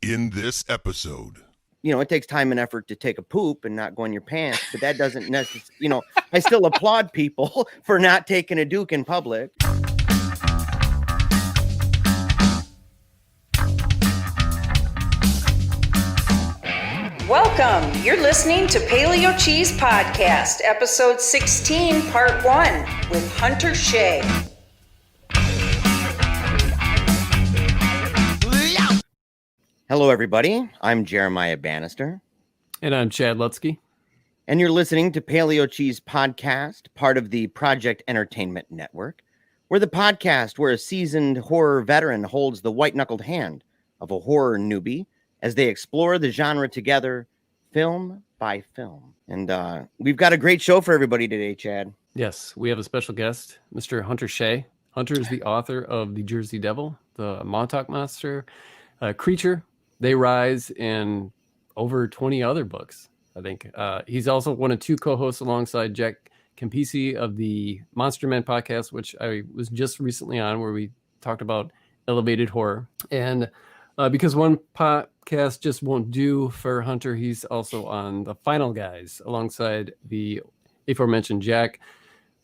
In this episode, it takes time and effort to take a poop and not go in your pants, but that doesn't necessarily, I still applaud people for not taking a Duke in public. Welcome. You're listening to Paleo Cheese Podcast, episode 16, part 1, with Hunter Shea. Hello, everybody. I'm Jeremiah Bannister. And I'm Chad Lutsky. And you're listening to Paleo Cheese Podcast, part of the Project Entertainment Network. We're the podcast where a seasoned horror veteran holds the white-knuckled hand of a horror newbie as they explore the genre together, film by film. And we've got a great show for everybody today, Chad. Yes, we have a special guest, Mr. Hunter Shea. Hunter is the author of The Jersey Devil, the Montauk Monster, Creature, They Rise, and over 20 other books, I think. He's also one of two co-hosts alongside Jack Campisi of the Monster Men podcast, which I was just recently on, where we talked about elevated horror. And because one podcast just won't do for Hunter, he's also on The Final Guys alongside the aforementioned Jack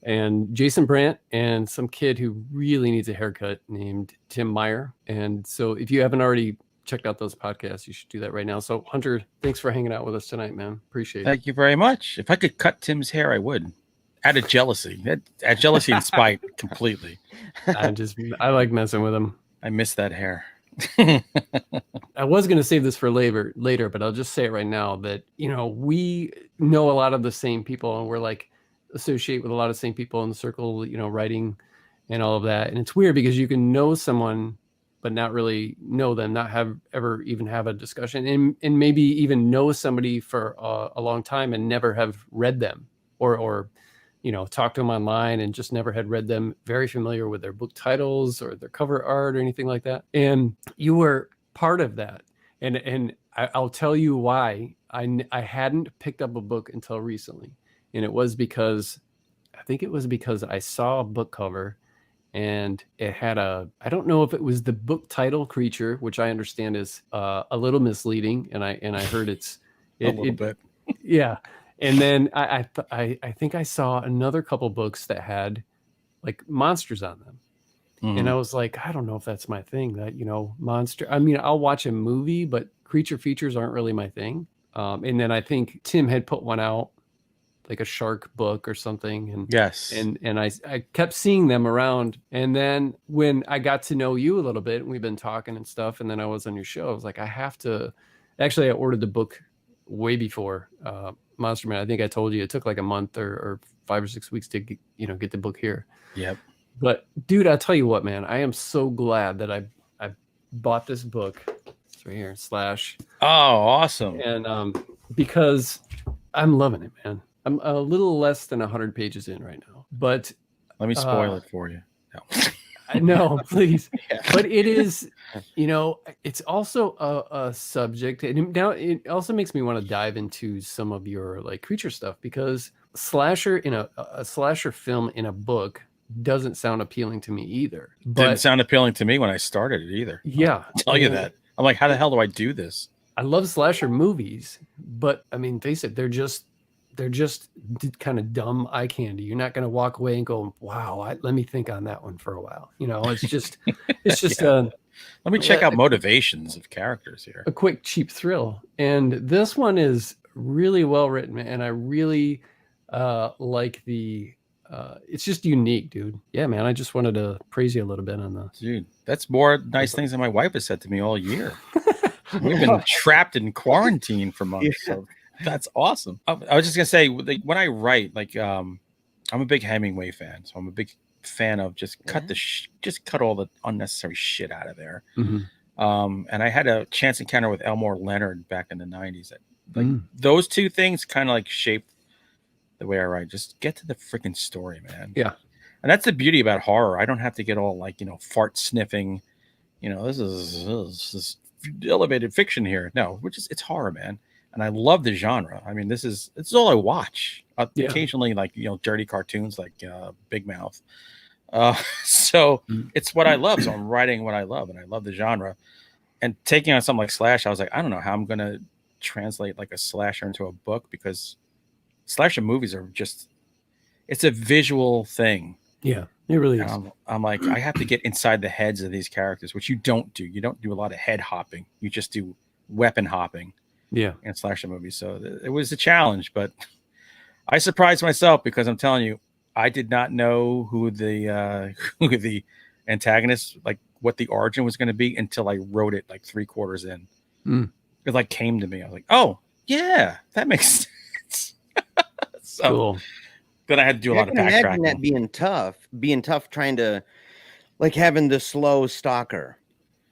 and Jason Brandt and some kid who really needs a haircut named Tim Meyer. And so if you haven't already checked out those podcasts, you should do that right now. So Hunter, thanks for hanging out with us tonight, man. Appreciate it. Thank you very much. If I could cut Tim's hair, I would. Out of jealousy. At jealousy and spite completely. I like messing with him. I miss that hair. I was going to save this for later, but I'll just say it right now that, we know a lot of the same people and we're like associate with a lot of same people in the circle, writing and all of that. And it's weird because you can know someone but not really know them, not ever even have a discussion, and maybe even know somebody for a long time and never have read them or talk to them online and just never had read them, very familiar with their book titles or their cover art or anything like that. And you were part of that. And I'll tell you why I hadn't picked up a book until recently. And it was because I saw a book cover and it had I don't know if it was the book title Creature, which I understand is a little misleading. And I heard a little bit. Yeah. And then I think I saw another couple books that had like monsters on them. Mm-hmm. And I was like, I don't know if that's my thing, that, monster. I mean, I'll watch a movie, but creature features aren't really my thing. And then I think Tim had put one out, like a shark book or something. And yes. And I kept seeing them around. And then when I got to know you a little bit, and we've been talking and stuff, and then I was on your show, I was like, I ordered the book way before Monster Man. I think I told you it took like a month or 5 or 6 weeks to get the book here. Yep. But dude, I'll tell you what, man, I am so glad that I bought this book. It's right here, Slash. Oh, awesome. And because I'm loving it, man. I'm a little less than 100 pages in right now, but let me spoil it for you. No. I know, please. Yeah. But it is, it's also a subject. And now it also makes me want to dive into some of your like creature stuff, because slasher in a slasher film in a book doesn't sound appealing to me either. Didn't sound appealing to me when I started it either. Yeah. I'll tell you that. I'm like, how the hell do I do this? I love slasher movies, but I mean, face it, they're just kind of dumb eye candy. You're not going to walk away and go, wow, let me think on that one for a while. It's just yeah. Let me check out motivations of characters here. A quick, cheap thrill. And this one is really well written, and I really like it's just unique, dude. Yeah, man. I just wanted to praise you a little bit on the. Dude, that's more nice things than my wife has said to me all year. We've been trapped in quarantine for months. Yeah. So that's awesome. I was just gonna say, when I write, I'm a big Hemingway fan, so I'm a big fan of just cut all the unnecessary shit out of there. Mm-hmm. And I had a chance encounter with Elmore Leonard back in the 90s. Those two things kind of like shaped the way I write. Just get to the freaking story, man. Yeah. And that's the beauty about horror. I don't have to get all fart sniffing. This is elevated fiction here. No, it's horror, man. And I love the genre. I mean, this is all I watch. Occasionally, dirty cartoons like Big Mouth. So it's what I love. So I'm writing what I love, and I love the genre. And taking on something like Slash, I was like, I don't know how I'm gonna translate like a slasher into a book, because slasher movies are just, it's a visual thing. Yeah, it really is. I'm like, I have to get inside the heads of these characters, which you don't do. You don't do a lot of head hopping. You just do weapon hopping. Yeah. In slasher movies. So it was a challenge, but I surprised myself, because I'm telling you, I did not know who the antagonist, like what the origin was going to be, until I wrote it like 3/4 in. It like came to me. I was like, oh yeah, that makes sense. So Cool. then I had to do a lot of imagine backtracking. that being tough, trying to like having the slow stalker.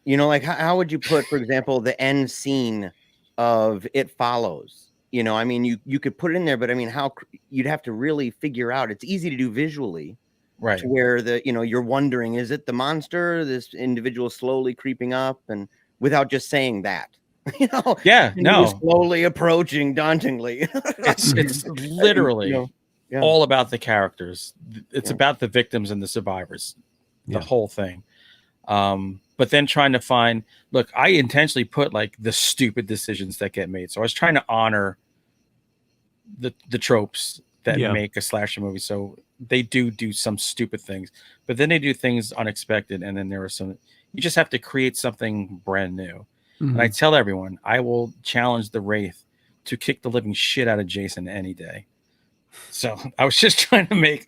You know, like how would you put, for example, the end scene of It Follows? You know, I mean, you could put it in there, but I mean, you'd have to really figure out. It's easy to do visually, Right? To where you're wondering, is it the monster, this individual slowly creeping up, and without just saying that, Yeah, no, slowly approaching dauntingly. it's literally all about the characters. It's about the victims and the survivors, the whole thing. But then trying to find, look, I intentionally put like the stupid decisions that get made. So I was trying to honor the tropes that make a slasher movie. So they do some stupid things, but then they do things unexpected. And then there are some, you just have to create something brand new. And I tell everyone, I will challenge the Wraith to kick the living shit out of Jason any day. So I was just trying to make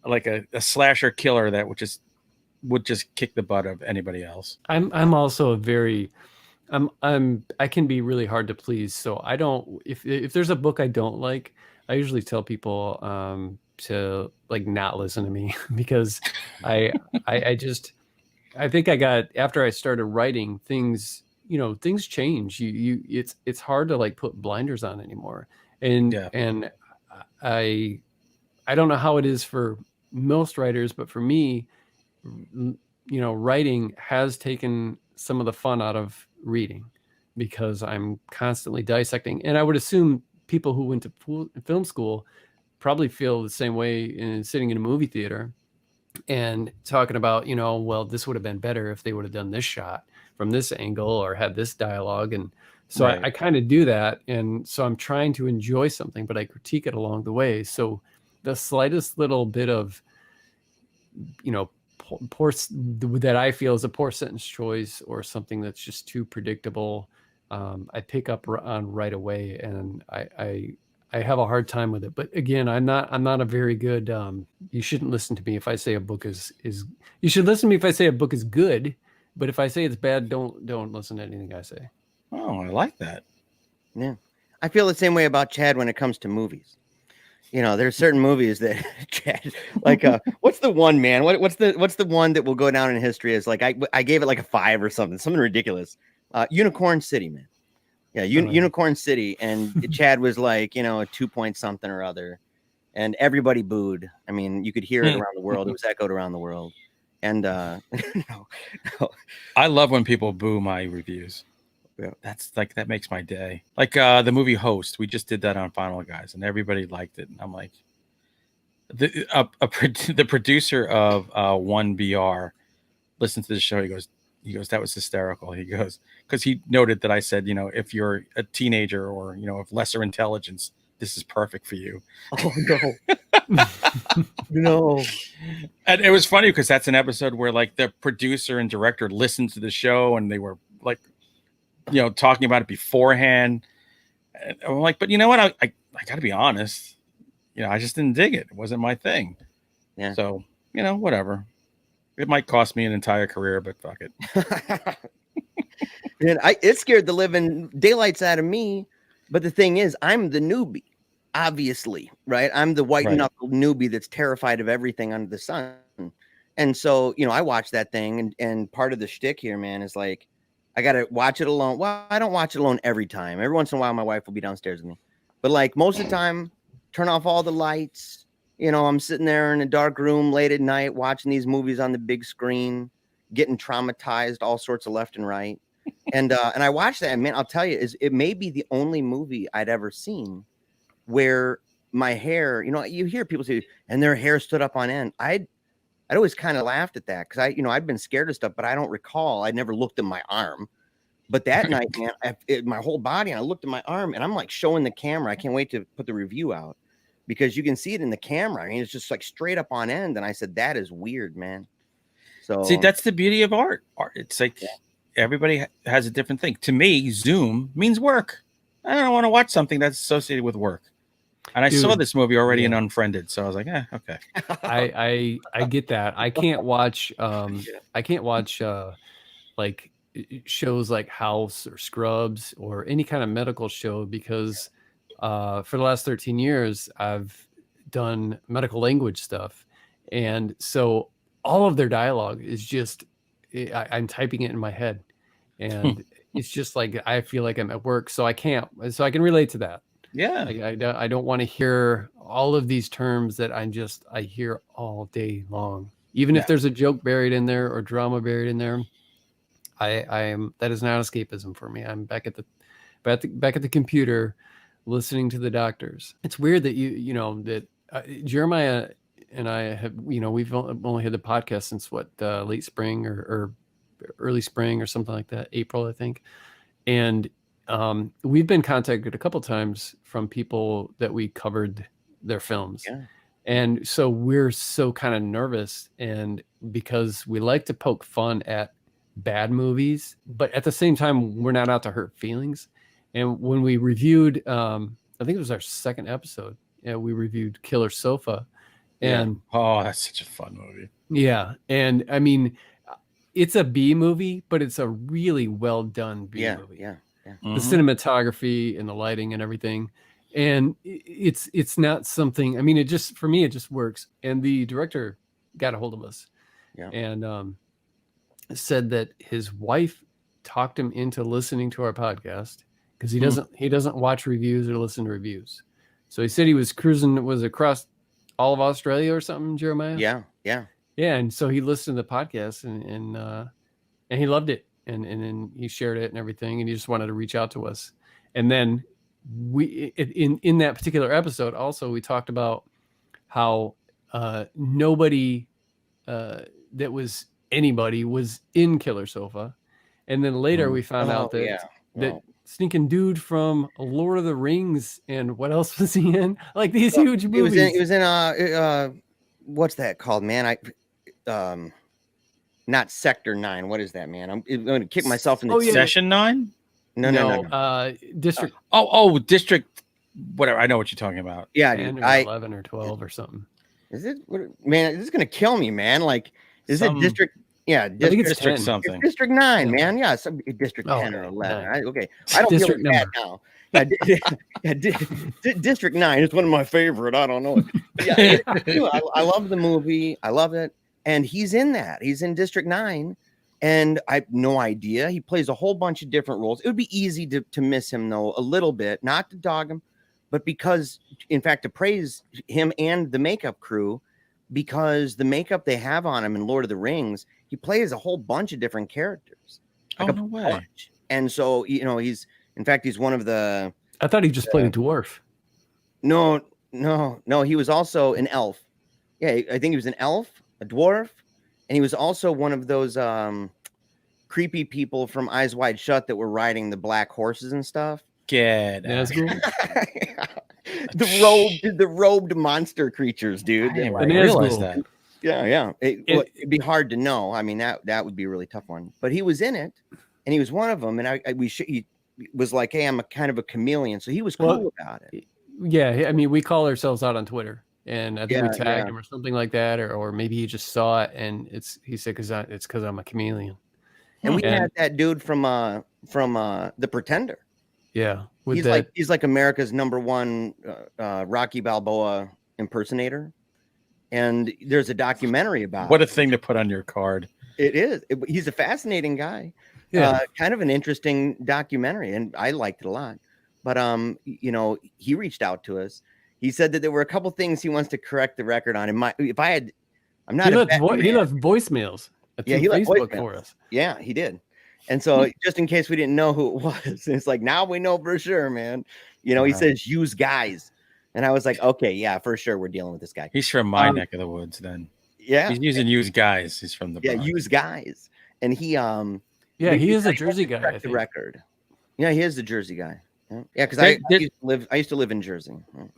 like a slasher killer that would just kick the butt of anybody else. I'm also a very I can be really hard to please. So I don't, if there's a book I don't like, I usually tell people to like not listen to me, because I think I got, after I started writing, things change. It's hard to like put blinders on anymore. And I don't know how it is for most writers, but for me, writing has taken some of the fun out of reading, because I'm constantly dissecting. And I would assume people who went to film school probably feel the same way in sitting in a movie theater and talking about, well, this would have been better if they would have done this shot from this angle or had this dialogue. And so I kind of do that. And so I'm trying to enjoy something, but I critique it along the way. So the slightest little bit of, poor that I feel is a poor sentence choice, or something that's just too predictable, I pick up on right away, and I have a hard time with it. But again, I'm not a very good. You shouldn't listen to me if I say a book is. You should listen to me if I say a book is good, but if I say it's bad, don't listen to anything I say. Oh, I like that. Yeah, I feel the same way about Chad when it comes to movies. There's certain movies that Chad, like, what's the one, man? What's the one that will go down in history as like I gave it like a 5 or something ridiculous. Unicorn City, man. Yeah, Unicorn City, and Chad was like, a 2 point something or other, and everybody booed. I mean, you could hear it around the world. It was echoed around the world, and no. I love when people boo my reviews. Yeah, that's like, that makes my day. Like the movie Host, we just did that on Final Guys, and everybody liked it. And I'm like, the producer of 1BR listened to the show. He goes, that was hysterical. He goes, because he noted that I said, if you're a teenager or of lesser intelligence, this is perfect for you. Oh no. No. And it was funny because that's an episode where like the producer and director listened to the show, and they were like, talking about it beforehand. And I'm like, but you know what? I got to be honest. I just didn't dig it. It wasn't my thing. Yeah. So, whatever. It might cost me an entire career, but fuck it. And it scared the living daylights out of me. But the thing is, I'm the newbie, obviously, right? I'm the white knuckle newbie that's terrified of everything under the sun. And so, I watch that thing, and part of the shtick here, man, is like, I got to watch it alone. Well, I don't watch it alone every time. Every once in a while, my wife will be downstairs with me. But like most of the time, turn off all the lights. I'm sitting there in a dark room late at night watching these movies on the big screen, getting traumatized all sorts of left and right. And I watched that, and man, I'll tell you, it may be the only movie I'd ever seen where my hair, you hear people say, and their hair stood up on end. I'd always kind of laughed at that because I'd been scared of stuff, but I don't recall. I never looked at my arm, But that night, man, my whole body, and I looked at my arm, and I'm like showing the camera. I can't wait to put the review out because you can see it in the camera. I mean, it's just like straight up on end. And I said, that is weird, man. So see, that's the beauty of art. It's like everybody has a different thing. To me, Zoom means work. I don't want to watch something that's associated with work. And I saw this movie already in Unfriended, so I was like, okay. I get that. I can't watch like shows like House or Scrubs or any kind of medical show because for the last 13 years I've done medical language stuff, and so all of their dialogue is just I'm typing it in my head, and it's just like I feel like I'm at work, so I can relate to that. Yeah, I don't want to hear all of these terms that I hear all day long. Even if there's a joke buried in there or drama buried in there, I am that is not escapism for me. I'm back at the computer, listening to the doctors. It's weird that that Jeremiah and I have we've only had the podcast since late spring or early spring or something like that, April I think, and we've been contacted a couple times from people that we covered their films. Yeah. And so we're so kind of nervous, and because we like to poke fun at bad movies, but at the same time, we're not out to hurt feelings. And when we reviewed, I think it was our second episode, we reviewed Killer Sofa. And that's such a fun movie. Yeah. And I mean, it's a B movie, but it's a really well done B movie. Yeah. The cinematography and the lighting and everything, and it's not something. I mean, it just works. And the director got a hold of us, and said that his wife talked him into listening to our podcast because he doesn't watch reviews or listen to reviews. So he said he was cruising across all of Australia or something, Jeremiah. Yeah. And so he listened to the podcast and he loved it. And then he shared it and everything, and he just wanted to reach out to us. And then in that particular episode, also we talked about how nobody that was anybody was in Killer Sofa, and then later we found out that stinking dude from Lord of the Rings and what else was he in? Like these huge movies. He was in what's that called, man? Not Sector 9. What is that, man? I'm going to kick myself in the Session 9? No. District. District. Whatever. I know what you're talking about. Yeah, dude. 11 or 12 or something. Is it? Man, this is going to kill me, man. Like, is it District? Yeah, I think it's District something. It's District 9, man. Yeah, District 10 or 11. Okay. I don't District feel bad now. District 9 is one of my favorite. I don't know. Yeah, I love the movie. I love it. And he's in that. He's in District 9. And I have no idea. He plays a whole bunch of different roles. It would be easy to miss him, though, a little bit. Not to dog him, but because, in fact, to praise him and the makeup crew, because the makeup they have on him in Lord of the Rings, he plays a whole bunch of different characters. Like no way. Bunch. And so, he's one of the... I thought he just played a dwarf. No. He was also an elf. Yeah, I think he was an elf. A dwarf, and he was also one of those creepy people from Eyes Wide Shut that were riding the black horses and stuff. That's cool. the robed monster creatures, dude. I didn't realize that. Yeah. It'd be hard to know. I mean, that would be a really tough one. But he was in it, and he was one of them. And he was like, "Hey, I'm a kind of a chameleon," so he was cool about it. Yeah, I mean, we call ourselves out on Twitter. And I think we tagged him or something like that, or maybe he just saw it and he said it's because I'm a chameleon. And we had that dude from The Pretender. Yeah, he's like America's #1 Rocky Balboa impersonator. And there's a documentary about what a thing to put on your card. It is. He's a fascinating guy. Yeah, kind of an interesting documentary, and I liked it a lot. But he reached out to us. He said that there were a couple things he wants to correct the record on. He left voicemails. He left Facebook for us. Yeah, he did. And so just in case we didn't know who it was, it's like, now we know for sure, man. He says use guys. And I was like, okay, yeah, for sure. We're dealing with this guy. He's from my neck of the woods then. Yeah. He's using use guys. He's from the Bronx. use guys. And he Yeah, he is a Jersey guy. I The think. record. Yeah, he is the Jersey guy. Yeah, because There- I used to live in Jersey.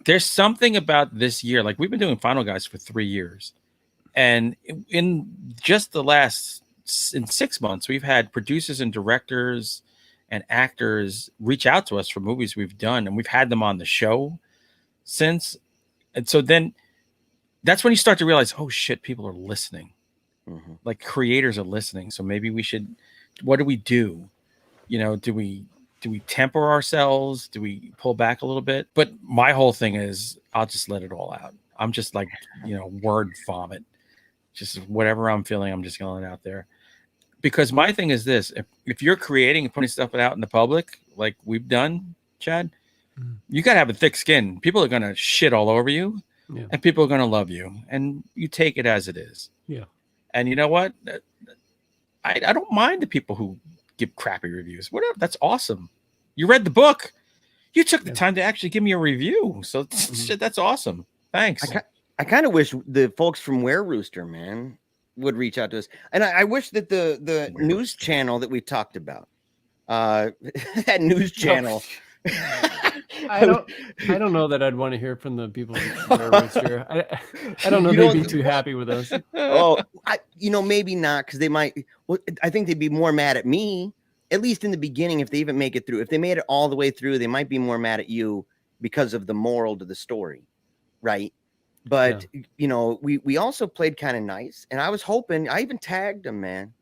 There's something about this year. Like we've been doing Final Guys for 3 years, and in just the last in 6 months, we've had producers and directors and actors reach out to us for movies we've done, and we've had them on the show since. And so then that's when you start to realize, oh shit, people are listening. Mm-hmm. Like creators are listening. So maybe we should. What do we do? You know, do we temper ourselves? Do we pull back a little bit? But my whole thing is I'll just let it all out. I'm just like, word vomit. Just whatever I'm feeling, I'm just going out there. Because my thing is this, if you're creating and putting stuff out in the public, like we've done, Chad, you got to have a thick skin. People are going to shit all over you, and people are going to love you, and you take it as it is. Yeah. And you know what? I don't mind the people who give crappy reviews. Whatever. That's awesome. You read the book. You took the time to actually give me a review. So that's awesome. Thanks. I kind of wish the folks from Were Rooster, man, would reach out to us. And I wish that the news channel that we talked about, that news channel. I don't know that I'd want to hear from the people from Were Rooster. I don't know they'd be too happy with us. Oh, maybe not, because they might. Well, I think they'd be more mad at me, at least in the beginning, if they even make it through. If they made it all the way through, they might be more mad at you because of the moral to the story, right? But we also played kind of nice, and I was hoping. I even tagged them, man.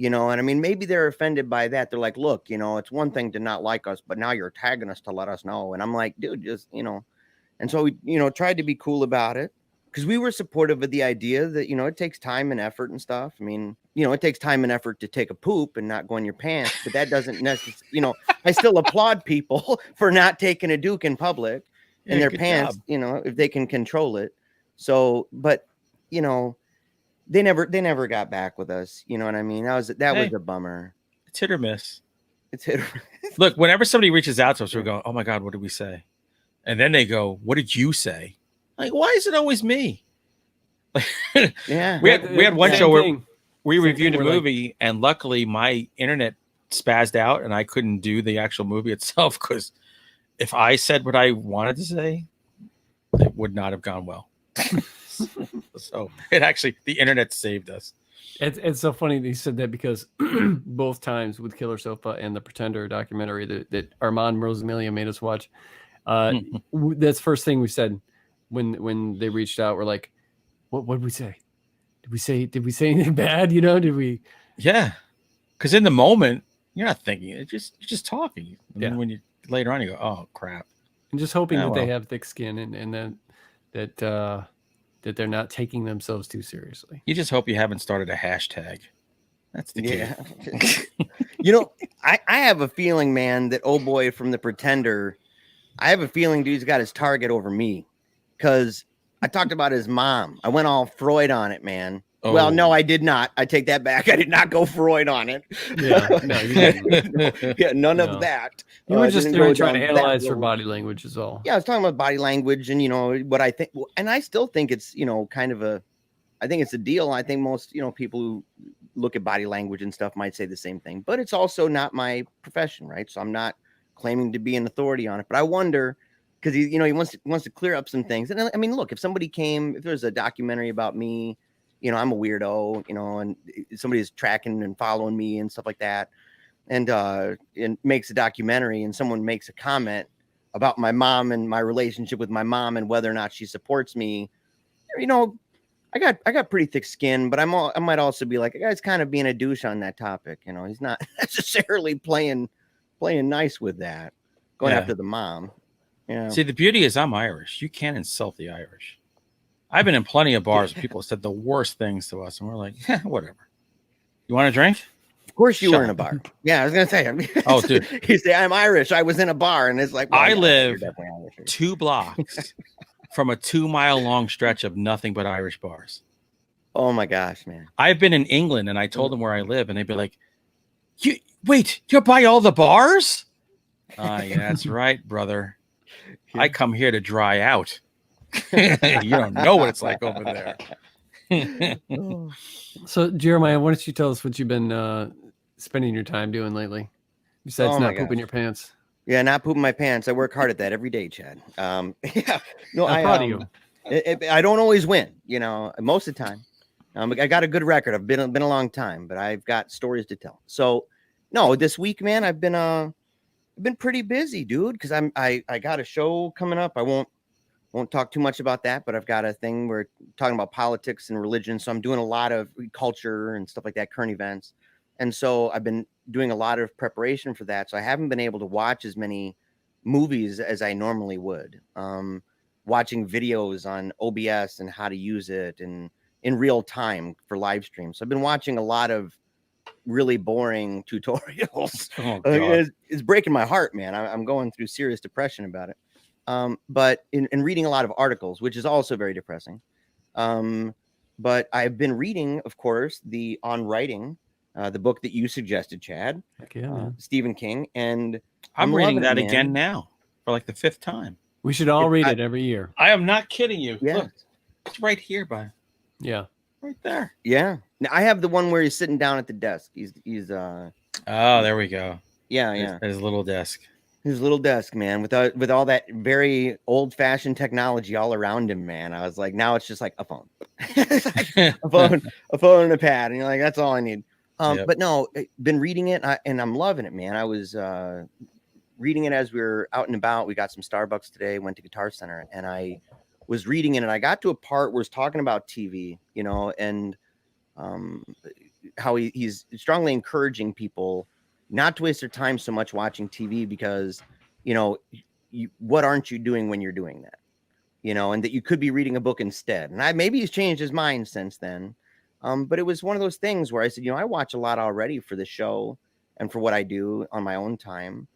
And I mean, maybe they're offended by that. They're like, look, it's one thing to not like us, but now you're tagging us to let us know. And I'm like, dude, just, and so we, tried to be cool about it, because we were supportive of the idea that, it takes time and effort and stuff. I mean, it takes time and effort to take a poop and not go in your pants, but that doesn't necessarily, I still applaud people for not taking a Duke in public in their pants, job. If they can control it. So, but, they never got back with us. You know what I mean? That was a bummer. It's hit or miss. It's hit or miss. Look, whenever somebody reaches out to us, we go, oh my God, what did we say? And then they go, what did you say? Like, why is it always me? Yeah. We had one show where we reviewed a movie, and luckily my internet spazzed out and I couldn't do the actual movie itself, because if I said what I wanted to say, it would not have gone well. So the internet saved us. It's so funny that you said that, because both times with Killer Sofa and the Pretender documentary that Armand Rosamilia made us watch, that's the first thing we said when they reached out. We're like, what did we say? Did we say anything bad? Did we? Yeah, because in the moment you're not thinking it. You're just talking. And then when you later on you go, oh crap. And just hoping that they have thick skin and then that they're not taking themselves too seriously. You just hope you haven't started a hashtag. That's the key. I have a feeling, man, that old boy from the Pretender, I have a feeling dude's got his target over me, because I talked about his mom. I went all Freud on it, man. Oh. Well, no, I did not. I take that back. I did not go Freud on it. Yeah, no, you didn't. None of that. You were just trying to analyze for body language is all. Yeah, I was talking about body language and, what I think. And I still think it's, kind of I think it's a deal. I think most, people who look at body language and stuff might say the same thing. But it's also not my profession, right? So I'm not claiming to be an authority on it. But I wonder, because he wants to clear up some things. And I mean, look, if there's a documentary about me, I'm a weirdo, and somebody's tracking and following me and stuff like that, and makes a documentary, and someone makes a comment about my mom and my relationship with my mom and whether or not she supports me, I got pretty thick skin, but I might also be like, a guy's kind of being a douche on that topic. He's not necessarily playing nice with that, going after the mom. Yeah. See, the beauty is I'm Irish. You can't insult the Irish. I've been in plenty of bars where people said the worst things to us, and we're like, whatever. You want a drink? Of course you were in a bar. Yeah, I was going to say. Oh, dude. You say, I'm Irish. I was in a bar, and it's like, well, I live 2 blocks from a 2-mile long stretch of nothing but Irish bars. Oh, my gosh, man. I've been in England, and I told them where I live, and they'd be like, you're by all the bars? Yeah, that's right, brother. I come here to dry out. You don't know what it's like over there. So, Jeremiah, why don't you tell us what you've been spending your time doing lately? Besides Oh my not pooping your pants. Yeah, not pooping my pants. I work hard at that every day, Chad. Yeah, no, I'm proud of you. I don't always win, most of the time. I got a good record. I've been a long time, but I've got stories to tell. So, no, this week, man, I've been pretty busy, dude, because I got a show coming up. I won't talk too much about that, but I've got a thing where talking about politics and religion. So I'm doing a lot of culture and stuff like that, current events. And so I've been doing a lot of preparation for that. So I haven't been able to watch as many movies as I normally would. Watching videos on OBS and how to use it and in real time for live streams. So I've been watching a lot of really boring tutorials. Oh, God. It's breaking my heart, man. I'm going through serious depression about it. But in reading a lot of articles, which is also very depressing. But I've been reading, of course, the On Writing, the book that you suggested, Chad, Heck yeah, man. Stephen King, and I'm reading loving that it, man. again now for like the 5th time. We should all read it every year. I am not kidding you. Yeah. Look, it's right here, Yeah. right there. Yeah, now, I have the one where he's sitting down at the desk. He's Oh, there we go. yeah. His little desk. His little desk, man, with all that very old-fashioned technology all around him, man. I was like, now it's just like a phone, a phone and a pad, and you're like, that's all I need. Yep. But no, been reading it, and I'm loving it, man. I was reading it as we were out and about. We got some Starbucks today, went to Guitar Center, and I was reading it, and I got to a part where it's talking about TV, and how he's strongly encouraging people not to waste their time so much watching TV because, what aren't you doing when you're doing that? And that you could be reading a book instead. And maybe he's changed his mind since then. But it was one of those things where I said, I watch a lot already for the show and for what I do on my own time.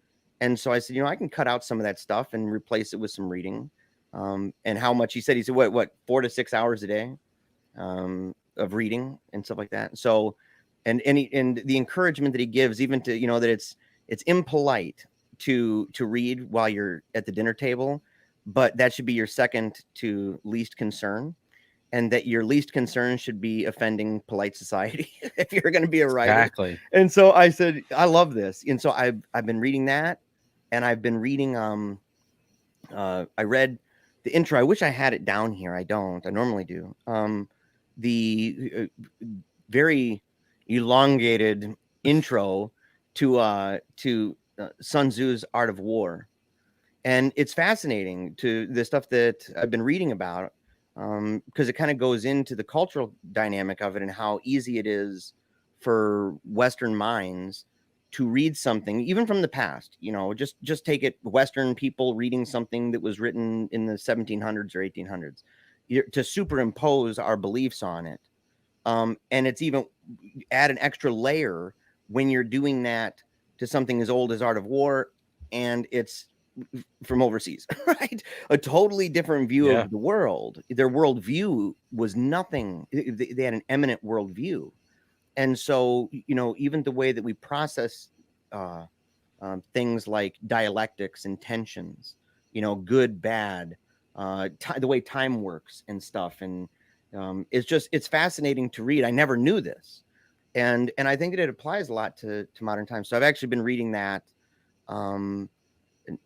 And so I said, I can cut out some of that stuff and replace it with some reading. And how much he said, what 4 to 6 hours a day of reading and stuff like that. So, and the encouragement that he gives, even to, that it's impolite to read while you're at the dinner table, but that should be your second to least concern. And that your least concern should be offending polite society if you're going to be a writer. Exactly. And so I said, I love this. And so I've been reading that, and I've been reading. I read the intro. I wish I had it down here. I don't. I normally do. The very elongated intro to Sun Tzu's Art of War, and it's fascinating to the stuff that I've been reading about. Because it kind of goes into the cultural dynamic of it and how easy it is for Western minds to read something, even from the past, just take it, Western people reading something that was written in the 1700s or 1800s, to superimpose our beliefs on it. And it's even add an extra layer when you're doing that to something as old as Art of War, and it's from overseas, right? A totally different view of the world. Their worldview was nothing. They had an eminent worldview. And so, even the way that we process things like dialectics and tensions, good, bad, the way time works and stuff. And it's fascinating to read. I never knew this. And I think that it applies a lot to modern times. So I've actually been reading that.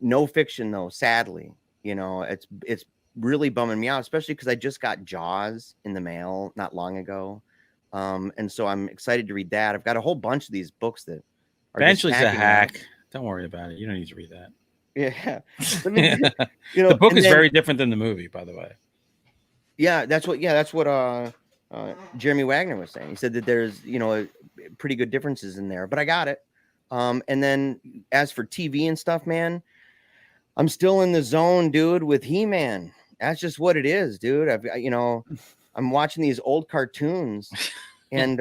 No fiction though, sadly, it's really bumming me out, especially because I just got Jaws in the mail not long ago. And so I'm excited to read that. I've got a whole bunch of these books that are Eventually's a hack. Don't worry about it. You don't need to read that. Yeah. The book is very different than the movie, by the way. Yeah, that's what Jeremy Wagner was saying. He said that there's, pretty good differences in there, but I got it. And then as for TV and stuff, man, I'm still in the zone, dude, with He-Man. That's just what it is, dude. I'm watching these old cartoons and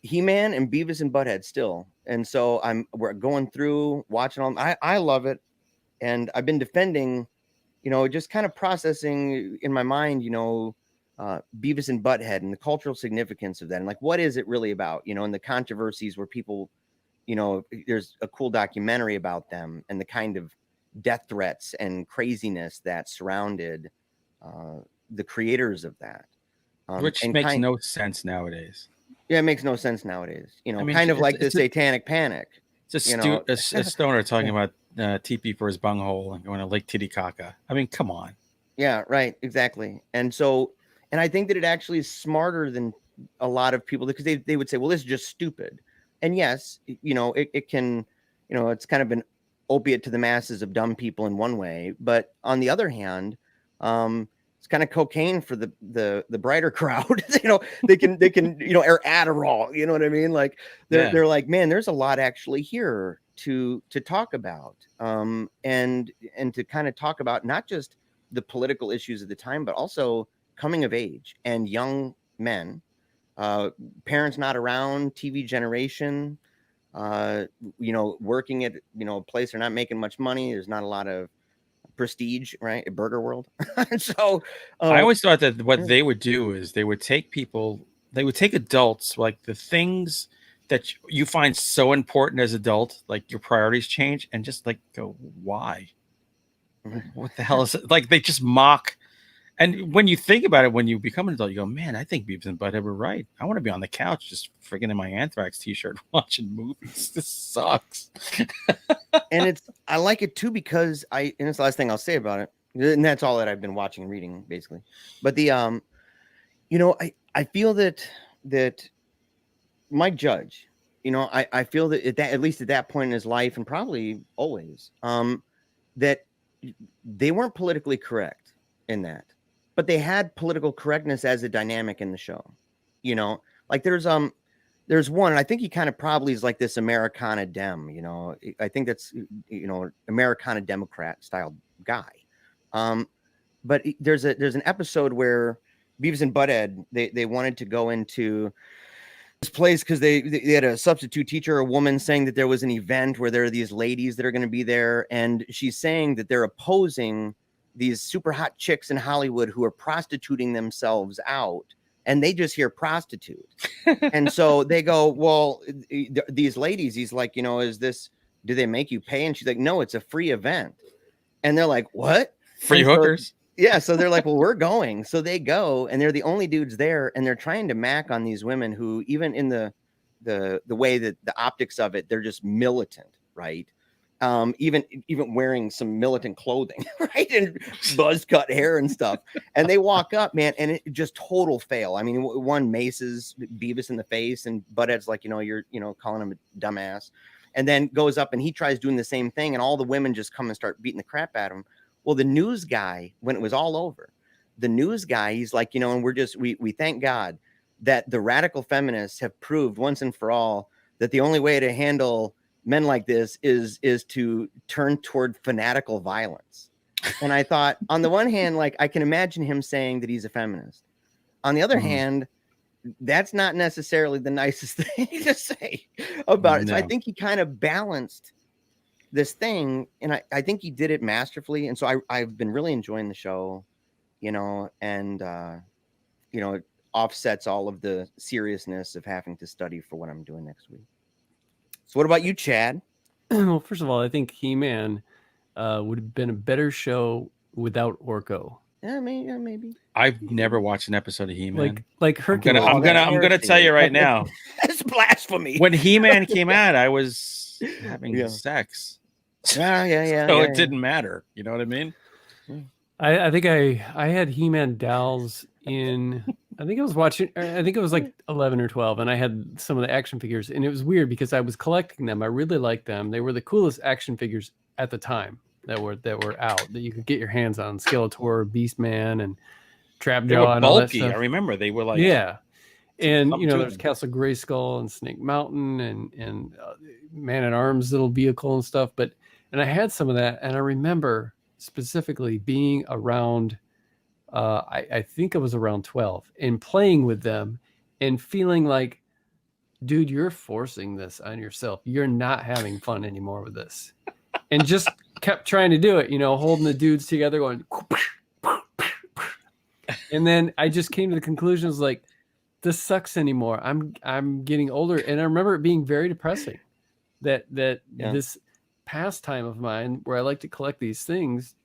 He-Man and Beavis and Butthead still. And so we're going through watching all. I love it. And I've been defending, just kind of processing in my mind, Beavis and Butthead and the cultural significance of that. And like, what is it really about, and the controversies where people, there's a cool documentary about them and the kind of death threats and craziness that surrounded the creators of that. Which makes no sense nowadays. Yeah, it makes no sense nowadays. You know, I mean, kind of like the it's satanic panic. It's You know, a stoner talking about TP for his bunghole and going to Lake Titicaca. I mean, come on. yeah, right, exactly. And so, and I think that it actually is smarter than a lot of people because they would say, well, this is just stupid. And yes, you know, it can, you know, it's kind of an opiate to the masses of dumb people in one way, but on the other hand, it's kind of cocaine for the brighter crowd. You know, they can you know, or Adderall. You know what I mean? Like they're like, man, there's a lot actually here to talk about, and to kind of talk about not just the political issues of the time, but also coming of age and young men, parents not around, TV generation, you know, working at, you know, a place they're not making much money. There's not a lot of prestige, right? A burger world. So I always thought that what they would do is they would take adults, like the things that you find so important as adult, like your priorities change, and just like go, why? What the hell is it? Like they just mock. And when you think about it, when you become an adult, you go, man, I think Beavis and Butthead were right. I want to be on the couch just friggin' in my Anthrax t-shirt watching movies. This sucks. And I like it too because and it's the last thing I'll say about it. And that's all that I've been watching and reading, basically. But you know, I feel that Mike Judge, you know, I feel that at least at that point in his life, and probably always, that they weren't politically correct in that, but they had political correctness as a dynamic in the show. You know, like there's one, and I think he kind of probably is like this Americana Dem, you know, I think that's, you know, Americana Democrat style guy. But there's an episode where Beavis and Butthead, they wanted to go into this place because they had a substitute teacher, a woman, saying that there was an event where there are these ladies that are going to be there, and she's saying that they're opposing these super hot chicks in Hollywood who are prostituting themselves out, and they just hear prostitute. And so they go, well, these ladies, he's like, you know, do they make you pay? And she's like, no, it's a free event. And they're like, what? Free hookers? Yeah, so they're like, well, we're going. So they go, and they're the only dudes there, and they're trying to mac on these women who, even in the way that the optics of it, they're just militant, right? Even wearing some militant clothing, right? And buzz cut hair and stuff. And they walk up, man, and it just total fail. I mean, one maces Beavis in the face, and Butthead's like, you know, you're, you know, calling him a dumbass, and then goes up and he tries doing the same thing, and all the women just come and start beating the crap out of him. Well, the news guy, when it was all over, the news guy, he's like, you know, and we thank God that the radical feminists have proved once and for all that the only way to handle men like this is to turn toward fanatical violence. And I thought, on the one hand, like, I can imagine him saying that he's a feminist. On the other hand, that's not necessarily the nicest thing to say about it. So I think he kind of balanced this thing, and I think he did it masterfully. And so I've been really enjoying the show, you know, and you know, it offsets all of the seriousness of having to study for what I'm doing next week. So what about you, Chad? Well, first of all, I think He-Man would have been a better show without Orko. Yeah, maybe. I've never watched an episode of He-Man. Like Hercules. I'm gonna tell you right now. That's blasphemy. When He-Man came out, I was having sex. Yeah. So it didn't matter. You know what I mean? I think I had He-Man dolls in, I think I was like 11 or 12, and I had some of the action figures, and it was weird because I was collecting them. I really liked them. They were the coolest action figures at the time that were out that you could get your hands on. Skeletor, Beastman, and Trapjaw. They were and all that bulky. stuff. I remember they were like, yeah. And you know, there's Castle Grayskull and Snake Mountain and Man-at-Arms little vehicle and stuff. And I had some of that, and I remember specifically being around, I think I was around 12, and playing with them and feeling like, dude, you're forcing this on yourself. You're not having fun anymore with this. And just kept trying to do it, you know, holding the dudes together going, and then I just came to the conclusion, was like, this sucks anymore. I'm getting older. And I remember it being very depressing that this pastime of mine where I like to collect these things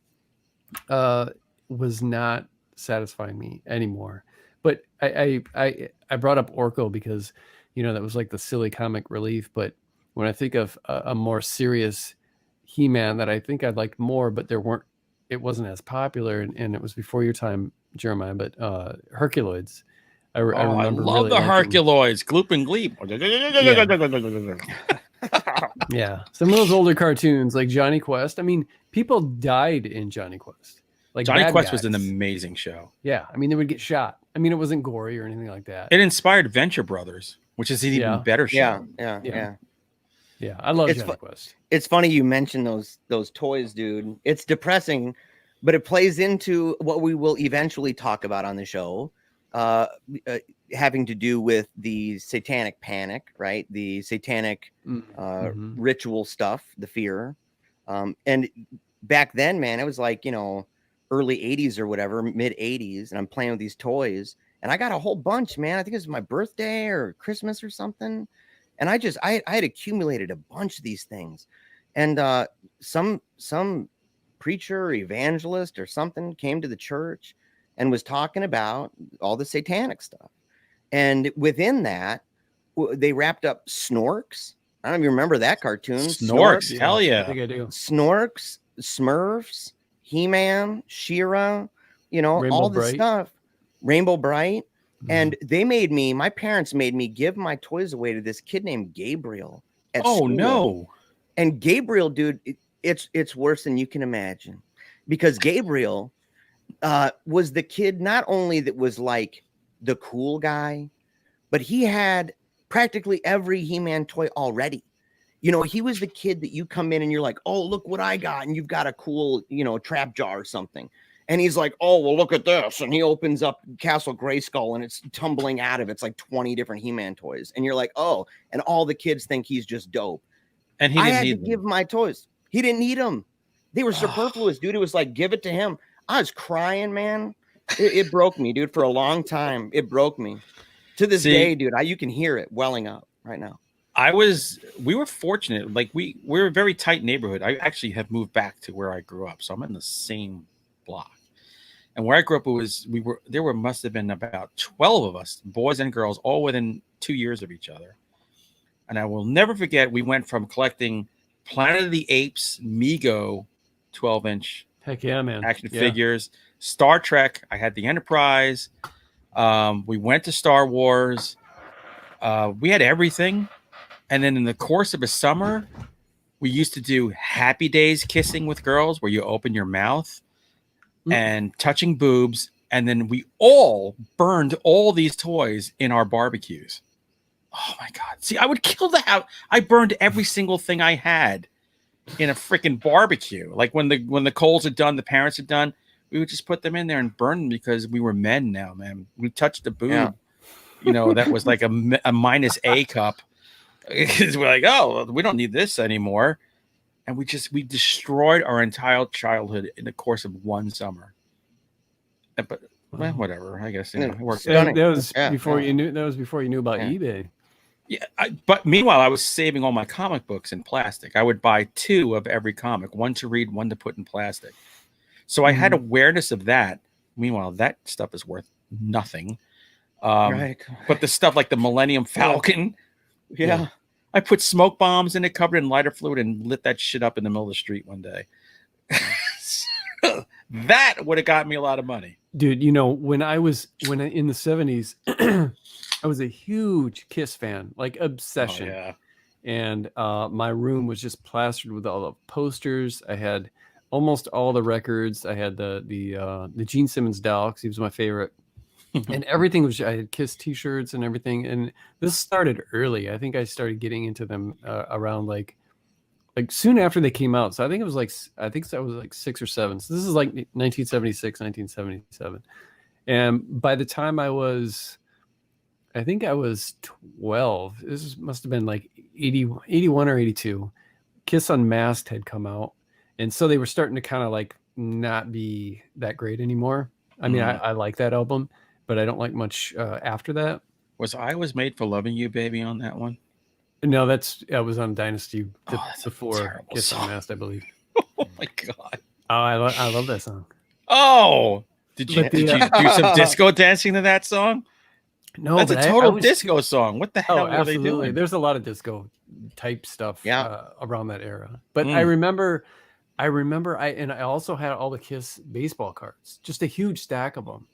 was not satisfying me anymore. But I brought up Orko because that was like the silly comic relief. But when I think of a more serious He-Man that I think I liked more, but it wasn't as popular, and it was before your time, Jeremiah, but Herculoids. I remember love really the liking, Herculoids, Gloop and Gleep. Yeah, some of those older cartoons like Johnny Quest. I mean, people died in Johnny Quest. Like Johnny bad Quest was guys. an amazing show. Yeah, I mean, they would get shot. I mean, it wasn't gory or anything like that. It inspired Venture Brothers, which is an even better show. Yeah. I love Johnny Quest. It's funny you mentioned those toys, dude. It's depressing, but it plays into what we will eventually talk about on the show, having to do with the satanic panic, right? The satanic ritual stuff, the fear. And back then, man, it was like, early 80s or whatever, mid 80s, and I'm playing with these toys, and I got a whole bunch, man. I think it was my birthday or Christmas or something. And I had accumulated a bunch of these things. And some preacher or evangelist or something came to the church and was talking about all the satanic stuff. And within that, they wrapped up Snorks. I don't even remember that cartoon. Snorks, hell yeah. I think I do. Snorks, Smurfs, He-Man, She-Ra, Rainbow all the Bright. stuff. Rainbow Bright. And my parents made me give my toys away to this kid named Gabriel at school. No. And Gabriel, dude, it's worse than you can imagine, because Gabriel was the kid not only that was like the cool guy, but he had practically every He-Man toy already. He was the kid that you come in and you're like, oh, look what I got. And you've got a cool, trap jar or something. And he's like, oh, well, look at this. And he opens up Castle Grayskull and it's tumbling out of it. It's like 20 different He-Man toys. And you're like, oh, and all the kids think he's just dope. And he didn't need them. Give my toys. He didn't need them. They were superfluous, dude. It was like, give it to him. I was crying, man. It broke me, dude, for a long time. It broke me. To this day, dude, you can hear it welling up right now. We were fortunate. Like we're a very tight neighborhood. I actually have moved back to where I grew up. So I'm in the same block. And where I grew up, must have been about 12 of us, boys and girls, all within 2 years of each other. And I will never forget, we went from collecting Planet of the Apes, Mego, 12-inch Heck yeah, man. action figures, Star Trek. I had the Enterprise. We went to Star Wars. We had everything. And then in the course of a summer, we used to do Happy Days kissing with girls, where you open your mouth and touching boobs. And then we all burned all these toys in our barbecues. Oh my God. See, I would kill the house. I burned every single thing I had in a freaking barbecue. Like when the coals are done, the parents are done, we would just put them in there and burn them, because we were men now, man. We touched the boob, that was like a minus A cup. We're like, oh, we don't need this anymore. And we destroyed our entire childhood in the course of one summer. But whatever, I guess it worked. That was before you knew. That was before you knew about eBay. Yeah, but meanwhile, I was saving all my comic books in plastic. I would buy 2 of every comic, one to read, one to put in plastic. So I had awareness of that. Meanwhile, that stuff is worth nothing. Right. But the stuff like the Millennium Falcon, I put smoke bombs in it, covered in lighter fluid, and lit that shit up in the middle of the street one day. That would have got me a lot of money. Dude, when in the 70s, I was a huge Kiss fan, like obsession. Oh, yeah. And my room was just plastered with all the posters. I had almost all the records. I had the Gene Simmons doll, because he was my favorite. And everything was, I had Kiss t-shirts and everything. And this started early. I think I started getting into them around like soon after they came out. So I think that was like 6 or 7. So this is like 1976, 1977. And by the time I was 12. This must have been like 81 or 82. Kiss Unmasked had come out. And so they were starting to kind of like not be that great anymore. I mean, I like that album, but I don't like much after that. Was I Was Made for Loving You, Baby, on that one? No, that was on Dynasty before Kiss Unmasked, I believe. Oh my God. Oh, I love that song. Oh, did you do some disco dancing to that song? No, That's a but total was disco song. What the hell Oh, were they absolutely. doing? There's a lot of disco type stuff around that era. But I Mm. remember I also had all the Kiss baseball cards, just a huge stack of them.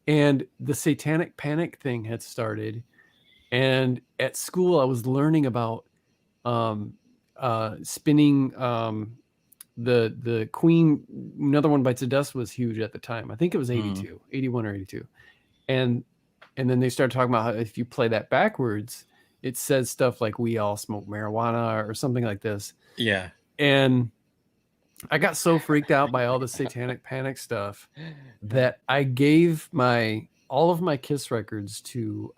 And the Satanic Panic thing had started. And at school, I was learning about spinning the Queen, Another One Bites the Dust was huge at the time. I think it was 82, 81 or 82. And then they started talking about how if you play that backwards, it says stuff like "we all smoke marijuana" or something like this. Yeah. And I got so freaked out by all the Satanic Panic stuff that I gave all of my Kiss records to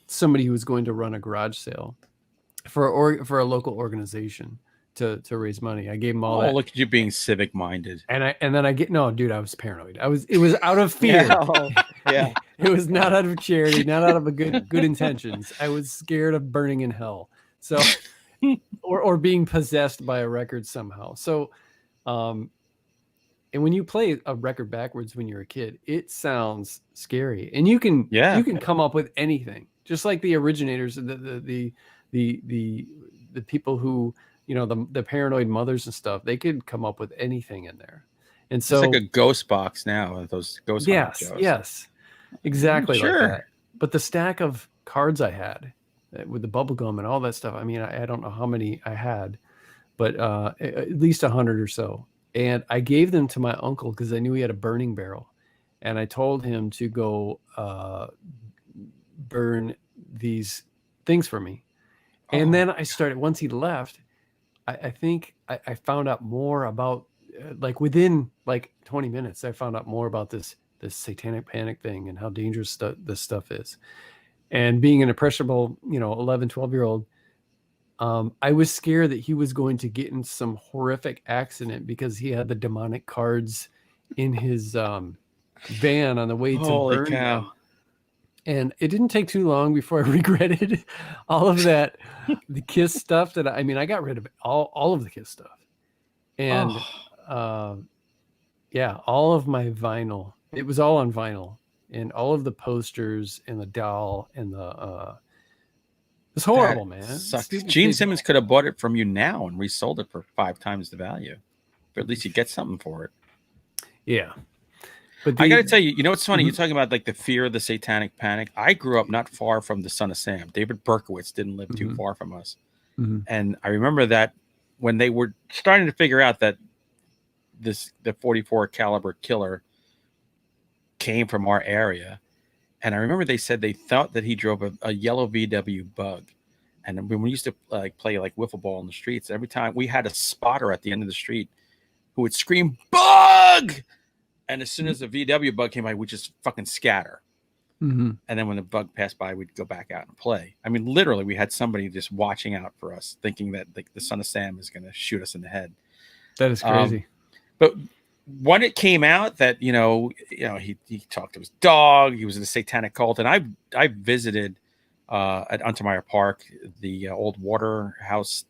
somebody who was going to run a garage sale for a local organization to raise money. I gave them all that. Look at you being civic minded. And then dude, I was paranoid. It was out of fear. Yeah. It was not out of charity, not out of a good intentions. I was scared of burning in hell. So or being possessed by a record somehow. So and when you play a record backwards when you're a kid, it sounds scary. And you can come up with anything. Just like the originators, the people who, the paranoid mothers and stuff, they could come up with anything in there. And so it's like a ghost box now, those ghost shows. Yes. Exactly Sure. like that. But the stack of cards I had with the bubble gum and all that stuff, I mean, I don't know how many I had, but at least 100 or so. And I gave them to my uncle because I knew he had a burning barrel. And I told him to go burn these things for me. And then I started, once he left, I think I found out more about, within 20 minutes, I found out more about this Satanic Panic thing and how dangerous this stuff is. And being an impressionable, 11, 12-year-old, I was scared that he was going to get in some horrific accident because he had the demonic cards in his van on the way to Holy burn cow. them. And it didn't take too long before I regretted all of that, the Kiss stuff I got rid of all of the Kiss stuff. And all of my vinyl, it was all on vinyl, and all of the posters and the doll and the it's horrible, man. Gene Simmons could have bought it from you now and resold it for 5 times the value. But at least you get something for it. Yeah. But I got to tell you, what's funny? You're talking about the fear of the Satanic Panic. I grew up not far from the Son of Sam. David Berkowitz didn't live too far from us. And I remember that when they were starting to figure out that the 44 caliber killer came from our area. And I remember they said they thought that he drove a yellow VW Bug. And when we used to play wiffle ball in the streets, every time we had a spotter at the end of the street who would scream "Bug!" And as soon as the VW Bug came by, we'd just fucking scatter. And then when the Bug passed by, we'd go back out and play. I mean, literally, we had somebody just watching out for us, thinking that the Son of Sam is going to shoot us in the head. That is crazy. But when it came out that he talked to his dog, he was in a satanic cult, and I visited at Untermeyer Park, the old water house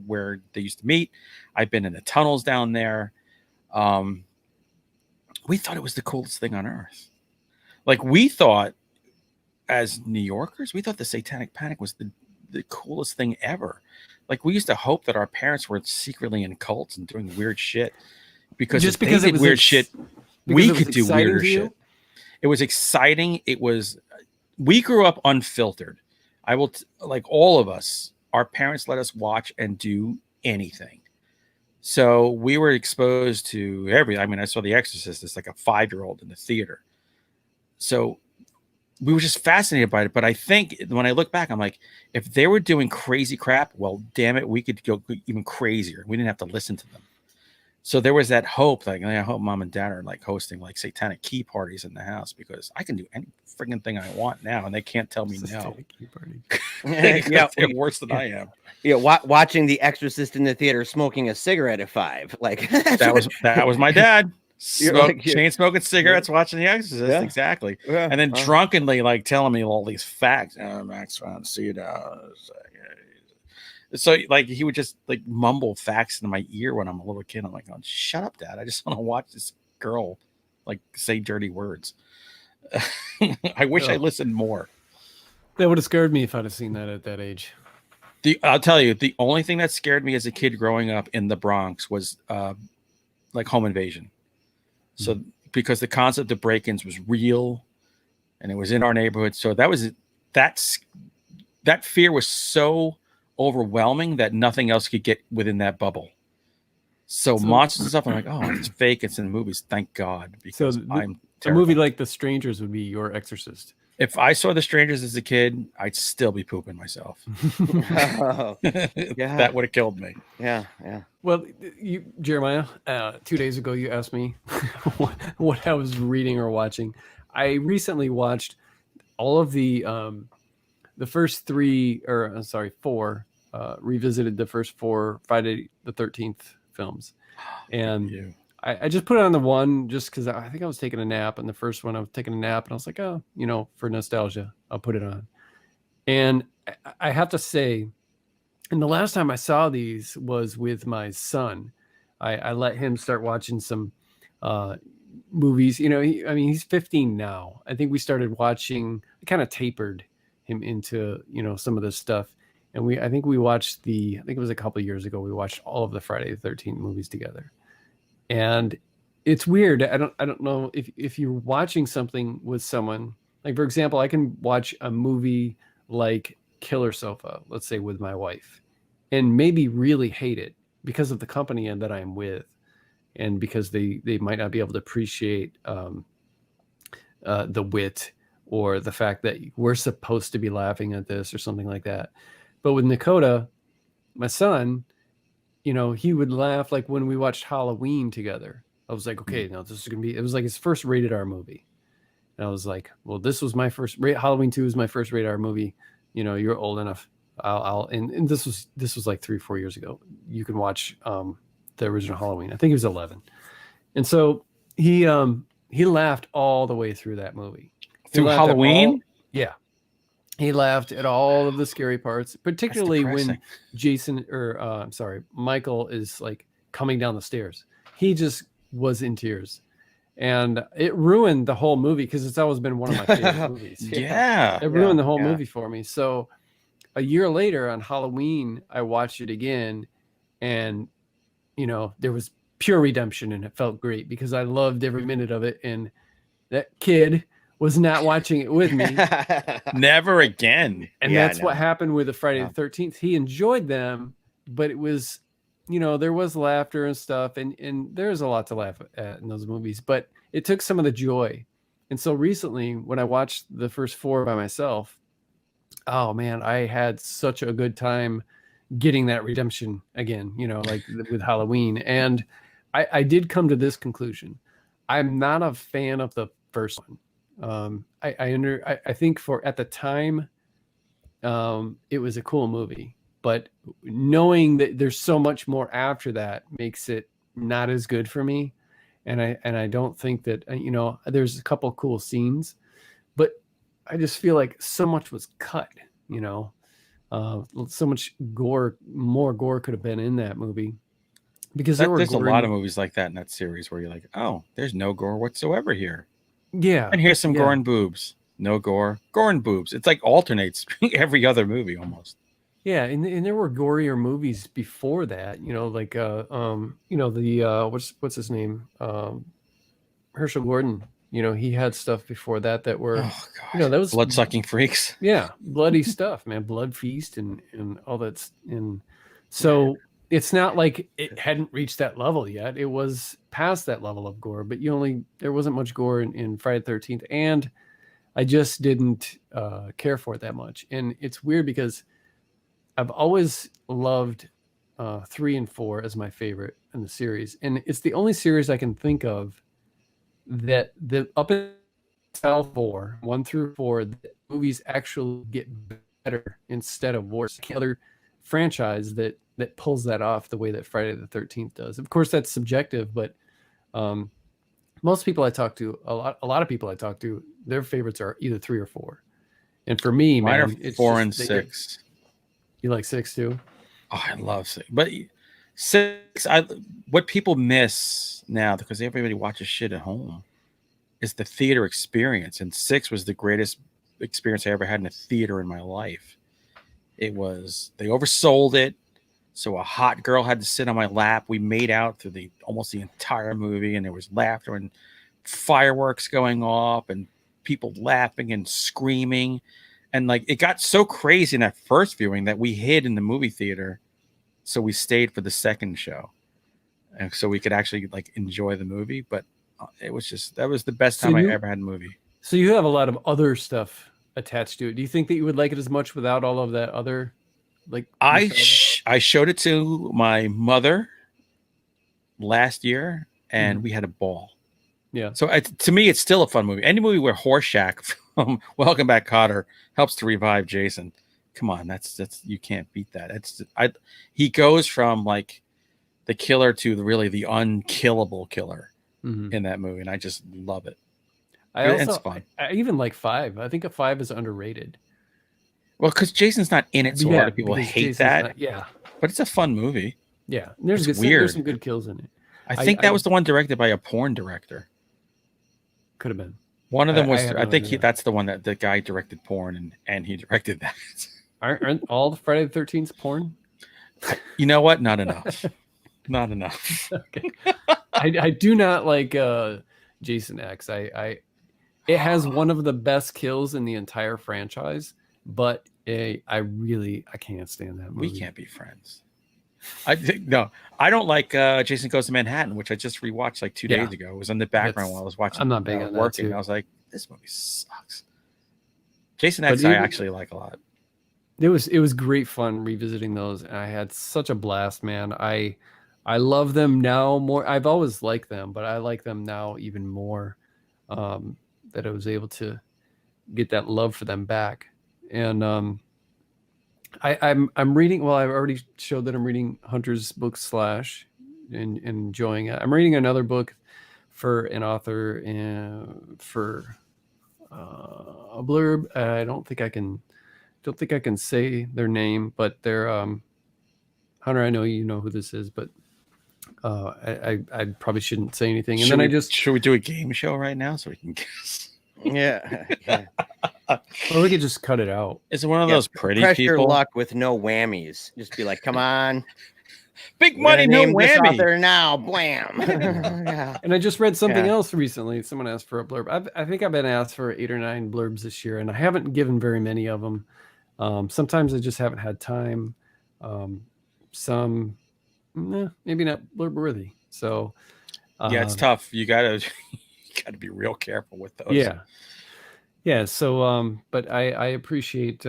where they used to meet. I've been in the tunnels down there. We thought it was the coolest thing on earth. We thought, as New Yorkers, we thought the Satanic Panic was the coolest thing ever. We used to hope that our parents were secretly in cults and doing weird shit. Because if they did weird shit, we could do weirder shit. It was exciting. We grew up unfiltered. I will, all of us, our parents let us watch and do anything. So we were exposed to I saw The Exorcist as a 5-year-old in the theater. So we were just fascinated by it. But I think when I look back, I'm like, if they were doing crazy crap, well, damn it, we could go even crazier. We didn't have to listen to them. So there was that hope, I hope mom and dad are hosting satanic key parties in the house, because I can do any friggin' thing I want now, and they can't tell me no. Key party. Yeah, they're worse than I am. Yeah, watching The Exorcist in the theater, smoking a cigarette at 5, that was my dad. Chain smoking cigarettes, watching The Exorcist. Yeah. Exactly. Yeah. And then drunkenly telling me all these facts. Max von Sydow. So he would just mumble facts in my ear when I'm a little kid. I'm like, oh, shut up, Dad. I just want to watch this girl say dirty words. I wish I listened more. That would have scared me if I'd have seen that at that age. I'll tell you, the only thing that scared me as a kid growing up in the Bronx was like home invasion. So because the concept of break-ins was real and it was in our neighborhood. So that fear was so overwhelming that nothing else could get within that bubble. So monsters and stuff, I'm like, oh, it's fake. It's in the movies. Thank God. Because I'm terrified. A movie like The Strangers would be your Exorcist. If I saw The Strangers as a kid, I'd still be pooping myself. Oh, yeah. That would have killed me. Yeah. Well, Jeremiah, 2 days ago, you asked me what I was reading or watching. I recently watched all of the first four, revisited the first 4 Friday the 13th films. And I just put it on the one just because I think I was taking a nap. And the first one I was taking a nap and I was like, oh, for nostalgia, I'll put it on. And I have to say, and the last time I saw these was with my son. I let him start watching some movies. He's 15 now. I think we started watching, I kind of tapered him into, some of this stuff. And I think it was a couple of years ago, we watched all of the Friday the 13th movies together. And it's weird. I don't know if you're watching something with someone, like, for example, I can watch a movie like Killer Sofa, let's say, with my wife, and maybe really hate it because of the company that I'm with, and because they might not be able to appreciate the wit or the fact that we're supposed to be laughing at this or something like that. But with Nakota, my son, he would laugh like when we watched Halloween together. I was like, okay, now this is going to be, it was like his first rated R movie. And I was like, well, this was my first Halloween 2 is my first rated R movie. You're old enough. And this was like 3-4 years ago. You can watch the original Halloween. I think he was 11. And so he laughed all the way through that movie. Through Halloween? Yeah. He laughed at all of the scary parts, particularly when Michael is like coming down the stairs. He just was in tears. And it ruined the whole movie because it's always been one of my favorite movies. Yeah. It ruined the whole movie for me. So a year later on Halloween, I watched it again, and there was pure redemption, and it felt great because I loved every minute of it. And that kid was not watching it with me. Never again. And that's what happened with the Friday the 13th. He enjoyed them, but it was, there was laughter and stuff, and there's a lot to laugh at in those movies, but it took some of the joy. And so recently when I watched the first 4 by myself, oh man, I had such a good time getting that redemption again, like with Halloween. And I did come to this conclusion. I'm not a fan of the first one. I think at the time, it was a cool movie, but knowing that there's so much more after that makes it not as good for me. And I don't think that, there's a couple cool scenes, but I just feel like so much was cut, so much more gore could have been in that movie, because there's a lot of movies like that in that series where you're like, oh, there's no gore whatsoever here. Yeah. And here's some gore and boobs. No gore and boobs. It's like alternates every other movie almost. Yeah, and there were gorier movies before that, like what's his name? Herschel Gordon. He had stuff before that were that was blood-sucking freaks. Yeah, bloody stuff, man. Blood Feast and all that. And so it's not like it hadn't reached that level yet. It was past that level of gore, but there wasn't much gore in Friday the 13th, and I just didn't care for it that much. And it's weird because I've always loved 3 and 4 as my favorite in the series, and it's the only series I can think of that the up until 4, 1 through 4, the movies actually get better instead of worse. Other franchise that pulls that off the way that Friday the 13th does. Of course, that's subjective, but most people I talk to, a lot of people I talk to, their favorites are either 3 or 4. And for me, mine man, are 4 and 6. You like 6 too? Oh, I love 6. But 6, what people miss now, because everybody watches shit at home, is the theater experience. And 6 was the greatest experience I ever had in a theater in my life. It was, they oversold it. So a hot girl had to sit on my lap. We made out through almost the entire movie, and there was laughter and fireworks going off and people laughing and screaming. And like, it got so crazy in that first viewing that we hid in the movie theater. So we stayed for the second show. And so we could actually like enjoy the movie. But it was just, that was the best time I ever had a movie. So you have a lot of other stuff attached to it. Do you think that you would like it as much without all of that other, like? I showed it to my mother last year, and we had a ball. Yeah. So to me, it's still a fun movie. Any movie where Horseshack from Welcome Back, Kotter helps to revive Jason, come on, that's you can't beat that. He goes from like the killer to really the unkillable killer in that movie, and I just love it. It's fun. I even like 5. I think a 5 is underrated. Well, because Jason's not in it, so a lot of people hate Jason's that. Yeah, but it's a fun movie. Yeah, there's some good kills in it. I think that was the one directed by a porn director. Could have been. One of them was. I think that's the one that the guy directed porn, and he directed that. Aren't all the Friday the 13th porn? You know what? Not enough. Not enough. Okay. I do not like Jason X. It has one of the best kills in the entire franchise, but I can't stand that movie. We can't be friends. I don't like Jason Goes to Manhattan, which I just rewatched like 2 days ago. It was in the background while I was watching. I'm not big on working. That too. I was like, this movie sucks. Jason X, I actually like a lot. It was great fun revisiting those, and I had such a blast, man. I love them now more. I've always liked them, but I like them now even more. That I was able to get that love for them back. And I'm reading. Well, I've already showed that I'm reading Hunter's book Slash and enjoying it. I'm reading another book for an author and for a blurb. I don't think I can say their name, but they're Hunter. I know you know who this is, but I probably shouldn't say anything. And should we do a game show right now so we can guess? Yeah. Or we could just cut it out. Is it one of those pretty press people? Your luck with no whammies. Just be like, come on. Big money, no whammy. Author now, blam. Yeah. And I just read something else recently. Someone asked for a blurb. I think I've been asked for 8 or 9 blurbs this year, and I haven't given very many of them. Sometimes I just haven't had time. Some, maybe not blurb worthy. So, yeah, it's tough. You gotta be real careful with those. Yeah. So, but I appreciate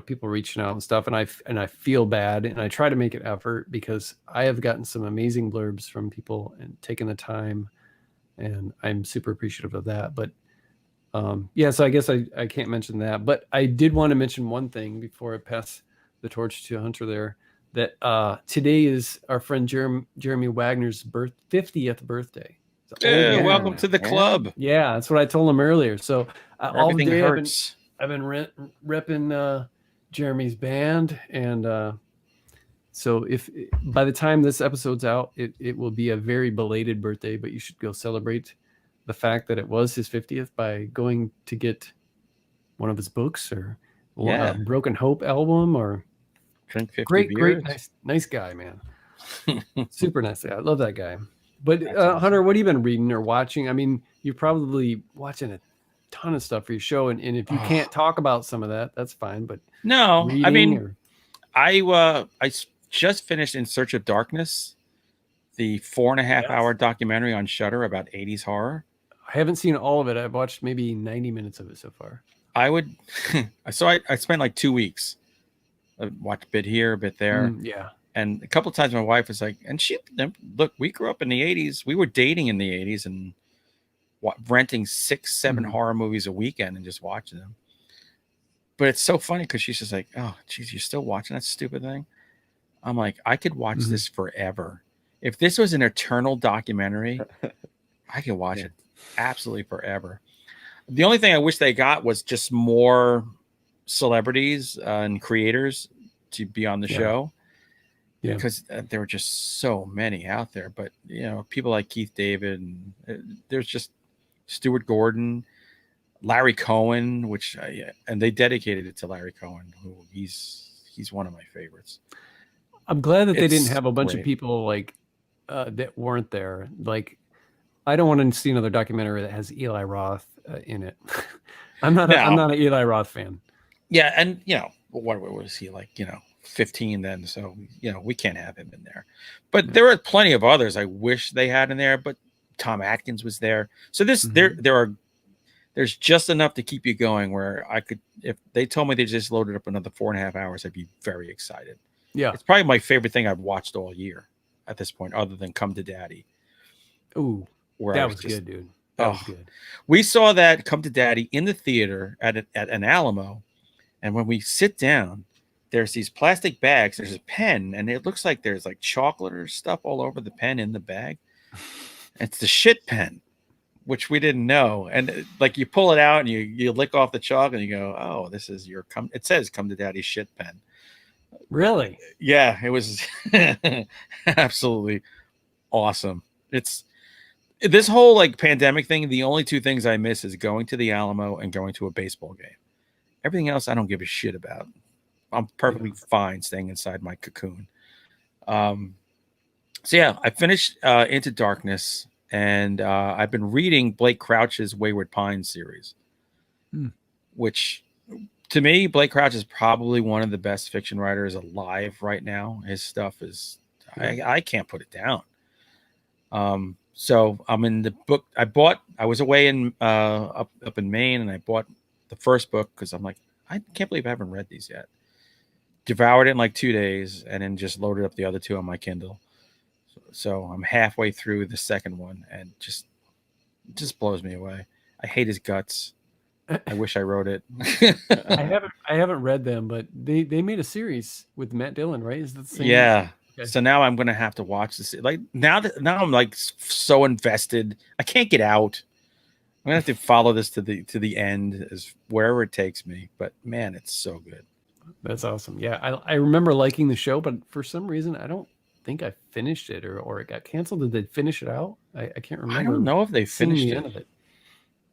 people reaching out and stuff, and I feel bad, and I try to make an effort because I have gotten some amazing blurbs from people and taking the time, and I'm super appreciative of that. But so I guess I can't mention that, but I did want to mention one thing before I pass the torch to Hunter there, that today is our friend Jeremy Wagner's 50th birthday. Welcome to the club. Yeah, that's what I told him earlier. So all day hurts. I've been repping Jeremy's band, and so if by the time this episode's out, it will be a very belated birthday, but you should go celebrate the fact that it was his 50th by going to get one of his books or a Broken Hope album or drink 50 beers. Great, nice guy, man. Super nice guy. I love that guy. But Hunter, what have you been reading or watching? I mean, you're probably watching a ton of stuff for your show, and if you can't talk about some of that, that's fine. But no, I mean, I just finished In Search of Darkness, the 4.5 hour documentary on Shudder about 80s horror. I haven't seen all of it. I've watched maybe 90 minutes of it so far. I spent like 2 weeks. I watched a bit here, a bit there. And a couple of times my wife was like, look, we grew up in the 80s. We were dating in the 80s and renting 6-7 horror movies a weekend and just watching them. But it's so funny because she's just like, oh, geez, you're still watching that stupid thing? I'm like, I could watch this forever. If this was an eternal documentary, I could watch it absolutely forever. The only thing I wish they got was just more celebrities and creators to be on the show. Yeah, because there were just so many out there. But people like Keith David, and there's just Stuart Gordon, Larry Cohen, and they dedicated it to Larry Cohen, who he's one of my favorites. I'm glad that they It's didn't have a bunch of great. people like that weren't there. Like, I don't want to see another documentary that has Eli Roth in it. I'm not an Eli Roth fan. Yeah, and what was he like? 15 then, so we can't have him in there. But there are plenty of others I wish they had in there. But Tom Atkins was there, so there's just enough to keep you going. Where I could, if they told me they just loaded up another 4.5 hours, I'd be very excited. Yeah, it's probably my favorite thing I've watched all year at this point, other than Come to Daddy. Ooh, that was good, dude. That was good. We saw that Come to Daddy in the theater at an Alamo, and when we sit down, there's these plastic bags. There's a pen, and it looks like there's like chocolate or stuff all over the pen in the bag. It's the shit pen, which we didn't know. And like you pull it out and you lick off the chalk and you go, oh, this is your it says Come to Daddy shit pen. Really? Yeah, it was absolutely awesome. It's this whole like pandemic thing. The only two things I miss is going to the Alamo and going to a baseball game. Everything else I don't give a shit about. I'm perfectly fine staying inside my cocoon. So yeah, I finished Into Darkness, and I've been reading Blake Crouch's Wayward Pines series, which to me, Blake Crouch is probably one of the best fiction writers alive right now. His stuff is, I can't put it down. So I'm in the book. I was away in up in Maine, and I bought the first book because I'm like, I can't believe I haven't read these yet. Devoured it in like 2 days, and then just loaded up the other two on my Kindle. So I'm halfway through the second one, and just blows me away. I hate his guts. I wish I wrote it. I haven't read them, but they made a series with Matt Dillon, right? Is that the same? Yeah. Okay. So now I'm gonna have to watch this. Like now I'm like so invested. I can't get out. I'm gonna have to follow this to the end, as wherever it takes me. But man, it's so good. That's awesome. Yeah, I remember liking the show, but for some reason I don't think I finished it, or it got canceled. Did they finish it out? I can't remember. I don't know if they finished the end of it,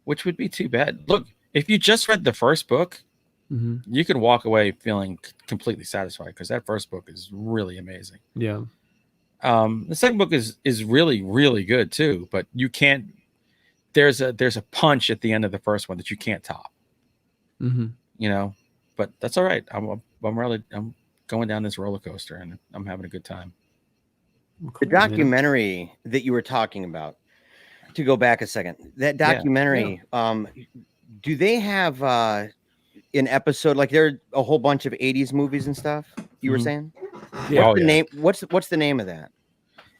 which would be too bad. Look, if you just read the first book, you could walk away feeling completely satisfied, because that first book is really amazing. Yeah. The second book is really, really good too, but you can't. There's a punch at the end of the first one that you can't top. But that's all right. I'm going down this roller coaster, and I'm having a good time. The documentary that you were talking about, to go back a second, that documentary, do they have an episode, like there are a whole bunch of 80s movies and stuff you were saying? Yeah. Name? What's the name of that?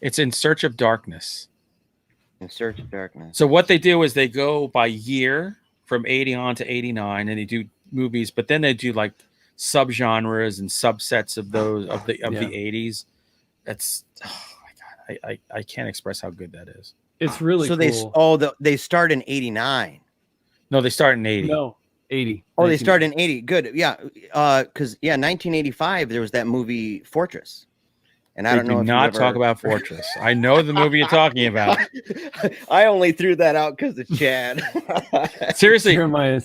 It's In Search of Darkness. In Search of Darkness. So what they do is they go by year from 80 on to 89, and they do movies, but then they do like subgenres and subsets of those of the 80s. That's my God, I can't express how good that is. It's really cool. They start in 89. No, they start in 80. No, 80. Oh, they start in 80. Good. Yeah. Because 1985 there was that movie Fortress. And I don't know. Do not talk about Fortress. I know the movie you're talking about. I only threw that out because of Chad. Seriously, Jeremiah.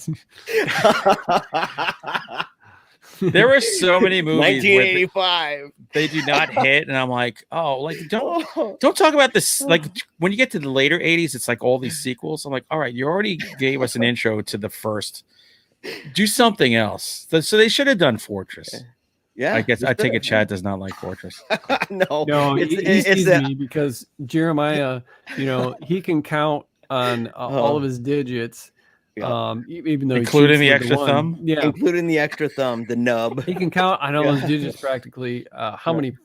There were so many movies 1985 they do not hit, and I'm like, oh, like don't talk about this. Like when you get to the later 80s, it's like all these sequels. I'm like, all right, you already gave us an intro to the first. Do something else. So they should have done Fortress. Yeah, I guess I take it Chad does not like Fortress. No, it's me because Jeremiah, he can count on all of his digits. Yeah. Even though including the extra thumb, including the extra thumb, the nub. He can count on all his digits practically. How many?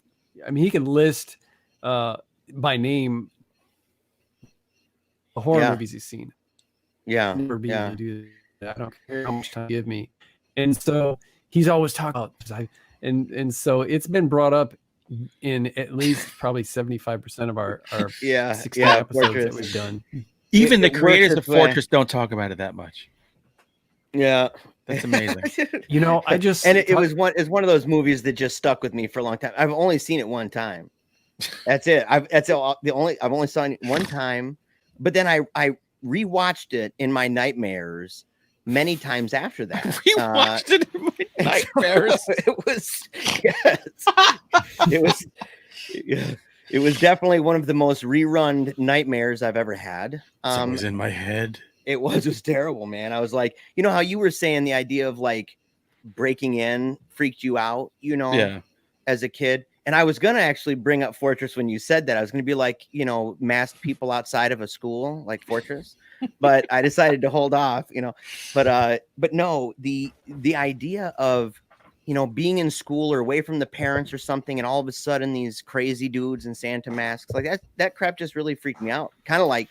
I mean, he can list by name the horror movies he's seen. Yeah, never be able to do that. I don't care how much time you give me. And so he's always talking about. And so it's been brought up in at least probably 75% of our 60 episodes that we've done. Even the creators of Fortress don't talk about it that much. Yeah, that's amazing. It was one of those movies that just stuck with me for a long time. I've only seen it one time. That's it. I've only seen it one time. But then I rewatched it in my nightmares many times after that. We watched it in my nightmares. It was, yes, it was, yeah, it was definitely one of the most rerun nightmares I've ever had. It was in my head. It was terrible, man. I was like, you know how you were saying the idea of like breaking in freaked you out, you know, Yeah. as a kid. And I was going to actually bring up Fortress when you said that. I was going to be like, you know, masked people outside of a school like Fortress, but I decided to hold off, you know. But no, the idea of, you know, being in school or away from the parents or something, and all of a sudden these crazy dudes in Santa masks, like that crap just really freaked me out. Kind of like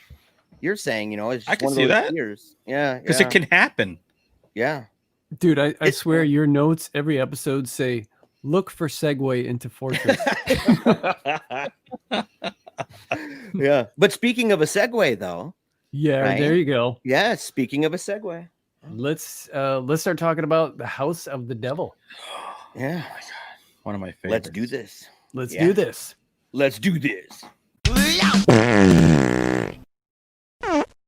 you're saying, you know, it's just I can one of see those that. fears. Yeah, Because it can happen. Yeah. Dude, I swear your notes every episode say, look for segue into Fortress. Yeah. But speaking of a segue, though. Yeah, right? there you go. Yeah, speaking of a segue. Let's start talking about the House of the Devil. Yeah. Oh my God. One of my favorites. Let's do this. Let's Yeah. do this. Let's do this.